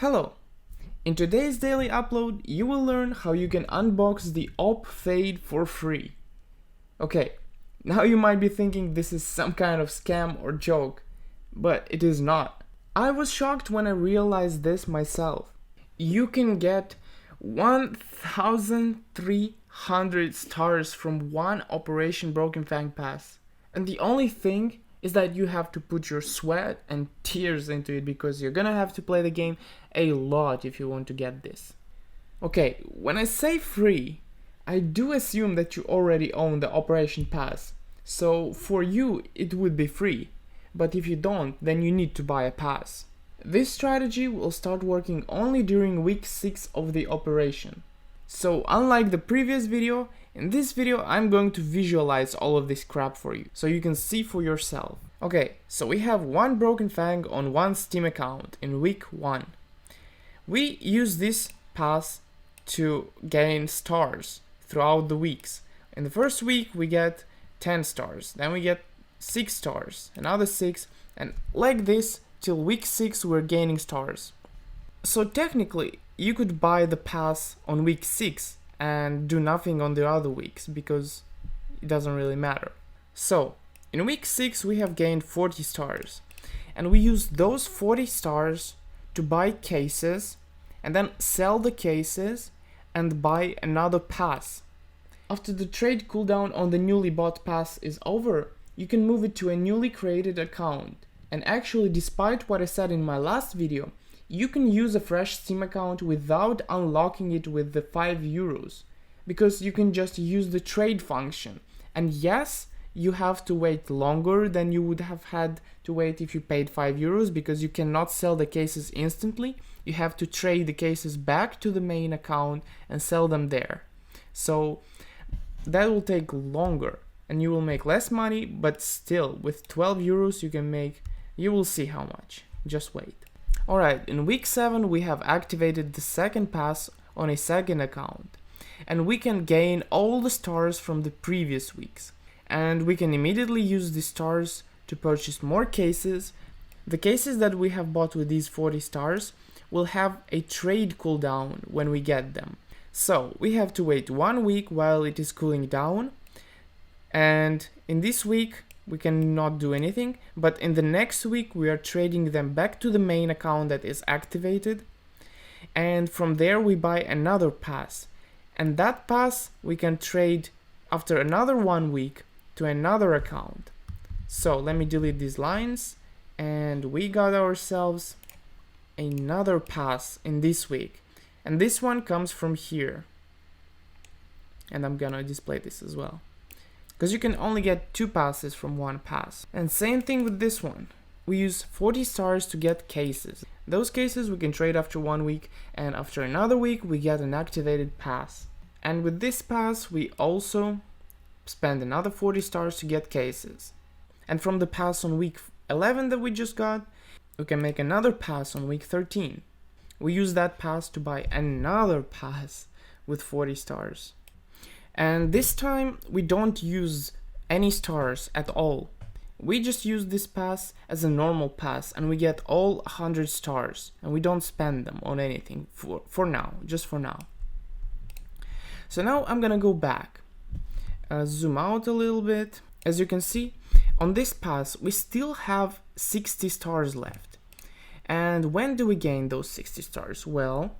Hello! In today's daily upload, you will learn how you can unbox the AWP Fade for free. Okay, now you might be thinking this is some kind of scam or joke, but it is not. I was shocked when I realized this myself. You can get 1,300 stars from one Operation Broken Fang pass. And the only thing is that you have to put your sweat and tears into it because you're gonna have to play the game a lot if you want to get this. Okay, when I say free, I do assume that you already own the Operation Pass. So for you, it would be free. But if you don't, then you need to buy a pass. This strategy will start working only during week 6 of the operation. So unlike the previous video, in this video I'm going to visualize all of this crap for you, so you can see for yourself. Okay, so we have one Broken Fang on one Steam account in week 1. We use this pass to gain stars throughout the weeks. In the first week we get 10 stars, then we get 6 stars, another 6, and like this till week 6 we're gaining stars. So technically you could buy the pass on week 6 and do nothing on the other weeks because it doesn't really matter. So in week 6 we have gained 40 stars and we use those 40 stars to buy cases and then sell the cases and buy another pass. After the trade cooldown on the newly bought pass is over, you can move it to a newly created account. And actually, despite what I said in my last video, you can use a fresh Steam account without unlocking it with the €5, because you can just use the trade function. And yes, you have to wait longer than you would have had to wait if you paid €5, because you cannot sell the cases instantly. You have to trade the cases back to the main account and sell them there. So that will take longer and you will make less money, but still with €12 you will see how much. Just wait. Alright, in week 7 we have activated the second pass on a second account, and we can gain all the stars from the previous weeks, and we can immediately use the stars to purchase more cases. The cases that we have bought with these 40 stars will have a trade cooldown when we get them. So we have to wait 1 week while it is cooling down, and in this week we cannot do anything, but in the next week we are trading them back to the main account that is activated, and from there we buy another pass, and that pass we can trade after another 1 week to another account. So let me delete these lines, and we got ourselves another pass in this week, and this one comes from here, and I'm gonna display this as well, because you can only get 2 passes from one pass. And same thing with this one. We use 40 stars to get cases. Those cases we can trade after 1 week, and after another week we get an activated pass. And with this pass we also spend another 40 stars to get cases. And from the pass on week 11 that we just got, we can make another pass on week 13. We use that pass to buy another pass with 40 stars. And this time we don't use any stars at all. We just use this pass as a normal pass and we get all 100 stars and we don't spend them on anything for now, just for now. So now I'm gonna go back, zoom out a little bit. As you can see, on this pass we still have 60 stars left. And when do we gain those 60 stars? Well,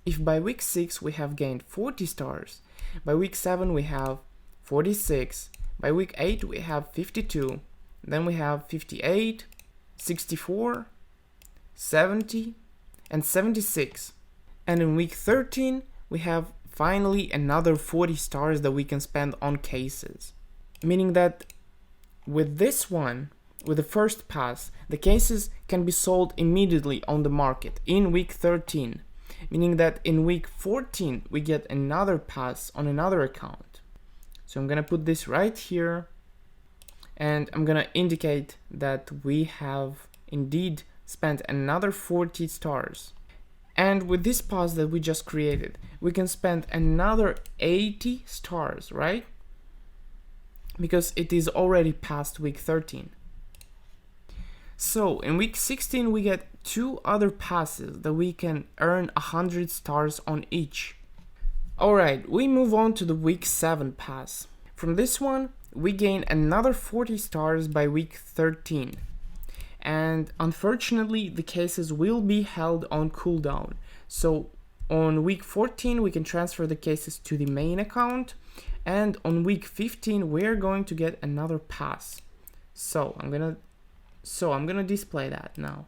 if by week 6 we have gained 40 stars, by week 7 we have 46, by week 8 we have 52, then we have 58, 64, 70, and 76. And in week 13 we have finally another 40 stars that we can spend on cases. Meaning that with this one, with the first pass, the cases can be sold immediately on the market in week 13. Meaning that in week 14 we get another pass on another account. So I'm gonna put this right here, and I'm gonna indicate that we have indeed spent another 40 stars. And with this pass that we just created, we can spend another 80 stars, right? Because it is already past week 13. So in week 16 we get 2 other passes that we can earn 100 stars on each. Alright, we move on to the week 7 pass. From this one we gain another 40 stars by week 13. And unfortunately the cases will be held on cooldown. So on week 14 we can transfer the cases to the main account, and on week 15 we're going to get another pass. So I'm gonna display that now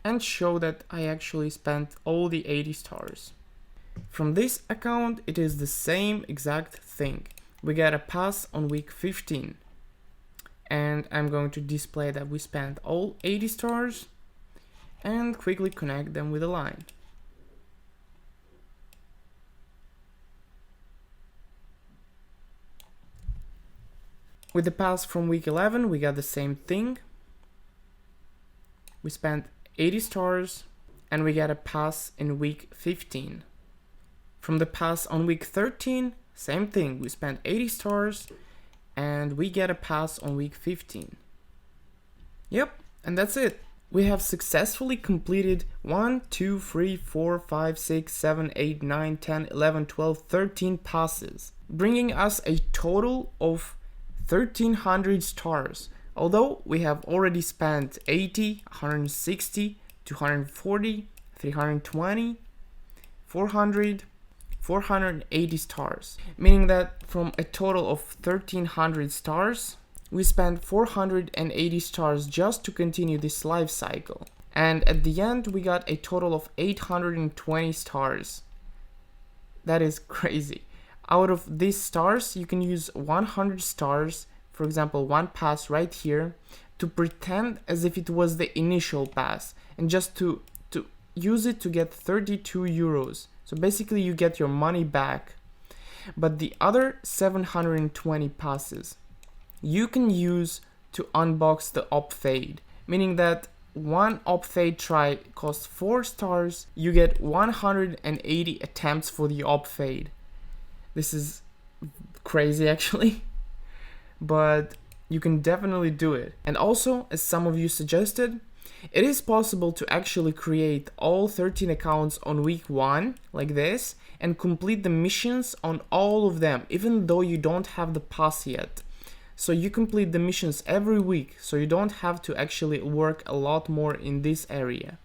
and show that I actually spent all the 80 stars. From this account it is the same exact thing. We get a pass on week 15, and I'm going to display that we spent all 80 stars and quickly connect them with a line. With the pass from week 11 we got the same thing. We spent 80 stars and we get a pass in week 15. From the pass on week 13, same thing, we spent 80 stars and we get a pass on week 15. Yep, and that's it. We have successfully completed 1, 2, 3, 4, 5, 6, 7, 8, 9, 10, 11, 12, 13 passes, bringing us a total of 1300 stars. Although we have already spent 80, 160, 240, 320, 400, 480 stars, meaning that from a total of 1300 stars, we spent 480 stars just to continue this life cycle. And at the end, we got a total of 820 stars. That is crazy. Out of these stars, you can use 100 stars, for example, one pass right here, to pretend as if it was the initial pass, and just to use it to get 32 euros. So basically you get your money back. But the other 720 passes you can use to unbox the AWP Fade, meaning that one AWP Fade try costs 4 stars, you get 180 attempts for the AWP Fade. This is crazy actually, but you can definitely do it. And also, as some of you suggested, it is possible to actually create all 13 accounts on week 1 like this and complete the missions on all of them, even though you don't have the pass yet. So you complete the missions every week, so you don't have to actually work a lot more in this area,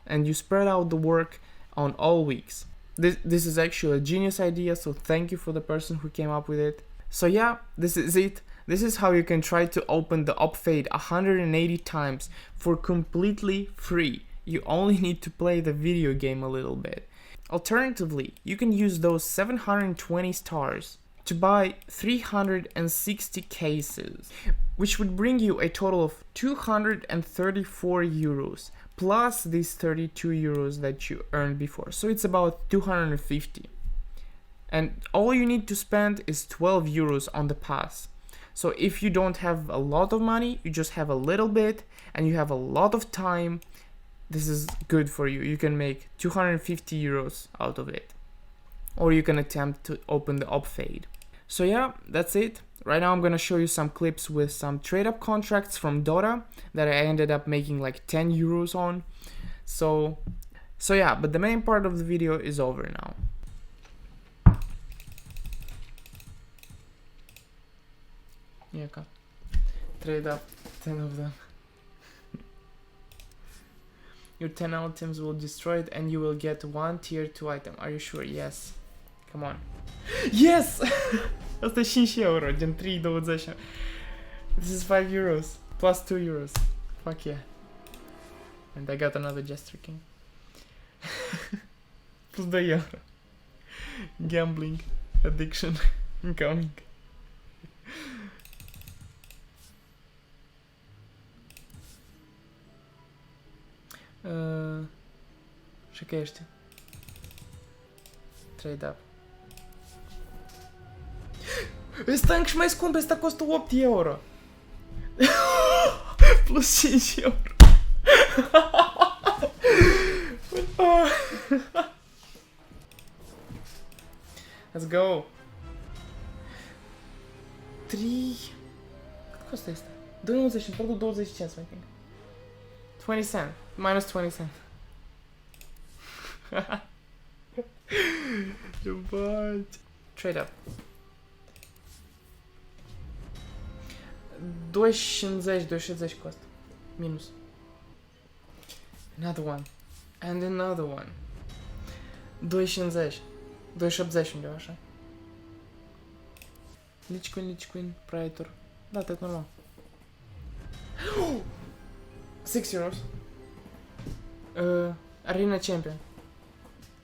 and you spread out the work on all weeks. This is actually a genius idea, so thank you for the person who came up with it. So yeah, this is it. This is how you can try to open the AWP Fade 180 times for completely free. You only need to play the video game a little bit. Alternatively, you can use those 720 stars to buy 360 cases, which would bring you a total of 234 euros, plus these 32 euros that you earned before. So it's about 250. And all you need to spend is 12 euros on the pass. So if you don't have a lot of money, you just have a little bit, and you have a lot of time, this is good for you. You can make 250 euros out of it. Or you can attempt to open the AWP Fade. So yeah, that's it. Right now I'm gonna show you some clips with some trade up contracts from Dota that I ended up making like 10 euros on. So yeah, but the main part of the video is over now. Yeah, trade up 10 of them. Your 10 items will destroy it and you will get one tier 2 item. Are you sure? Yes. Come on. Yes! Asta e 5 euro, gen 3,20. This is 5 euros, plus 2 euros. Fuck yeah. And I got another Jester King. Plus 2 euro. Gambling addiction incoming. Și că ești? Trade up. Ăsta încă și mai scump, ăsta costă 8 euro. Plus 5 euro. Let's go. 3. Cât costă asta? 2,90 și îmi pierdut 20 cenți, mai think. 20 cent. Minus 20 cent. Trade up. 2,50, 2,60 costa. Minus. Another one. And another one. 2,50. 2,70 undeva așa. Lich Queen, Praetor. Da, tot normal. 6 euros. Arena Champion.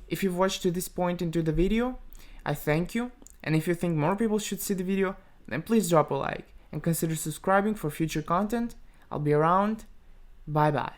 If you've watched to this point into the video, I thank you. And if you think more people should see the video, then please drop a like and consider subscribing for future content. I'll be around. Bye bye.